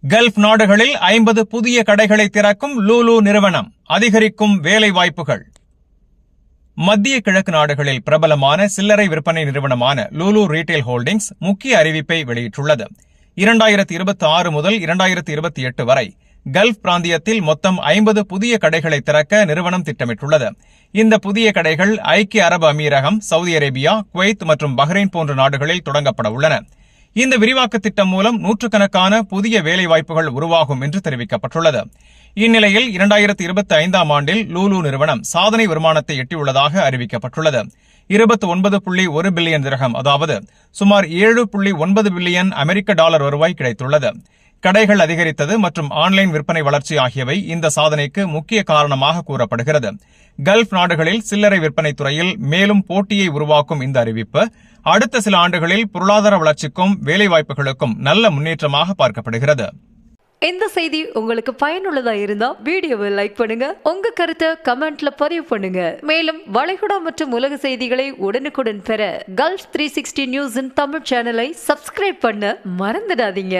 Gulf நாடுகளில் 50 புதிய கடைகளை திறக்கும் லூலு நிறுவனம், அதிகரிக்கும் வேலை வாய்ப்புகள். மத்திய கிழக்கு நாடுகளில் பிரபலமான சில்லறை விற்பனை நிறுவனமான லூலு ரீட்டைல் ஹோல்டிங்ஸ் முக்கிய அறிவிப்பை வெளியிட்டுள்ளது. 2026 முதல் 2028 வரை கல்ஃப் பிராந்தியத்தில் மொத்தம் 50 புதிய கடைகளை திறக்க நிறுவனம் திட்டமிட்டுள்ளது. இந்த புதிய கடைகள் ஐக்கிய அரபு அமீரகம், சவுதி அரேபியா, குவைத் மற்றும் பஹ்ரைன் போன்ற நாடுகளில் தொடங்கப்பட உள்ளன. இந்த விரிவாக்க திட்டம் மூலம் நூற்றுக்கணக்கான புதிய வேலைவாய்ப்புகள் உருவாகும் என்று தெரிவிக்கப்பட்டுள்ளது. இந்நிலையில் 2025ஆம் ஆண்டில் லூலு நிறுவனம் சாதனை வருமானத்தை எட்டியுள்ளதாக அறிவிக்கப்பட்டுள்ளது. 29.1 பில்லியன் திரகம், அதாவது சுமார் 7.9 பில்லியன் அமெரிக்க டாலர் வருவாய் கிடைத்துள்ளது. கடைகள் அதிகரித்தது மற்றும் ஆன்லைன் விற்பனை வளர்ச்சி ஆகியவை இந்த சாதனைக்கு முக்கிய காரணமாக கூறப்படுகிறது. கல்ஃப் நாடுகளில் சில்லறை விற்பனை துறையில் மேலும் போட்டியை உருவாக்கும் இந்த அறிவிப்பு அடுத்த சில ஆண்டுகளில் பொருளாதார வளர்ச்சிக்கும் வேலைவாய்ப்புகளுக்கும் நல்ல முன்னேற்றமாக பார்க்கப்படுகிறது. இந்த செய்தி உங்களுக்கு பயனுள்ளதா இருந்தா வீடியோவை லைக் பண்ணுங்க, உங்க கருத்தை கமெண்ட்ல பதிவு பண்ணுங்க. மேலும் வளைகுடா மற்றும் உலக செய்திகளை உடனுக்குடன் பெற கல்ஃப் 360 நியூஸின் தமிழ் சேனலை சப்ஸ்கிரைப் பண்ண மறந்துடாதீங்க.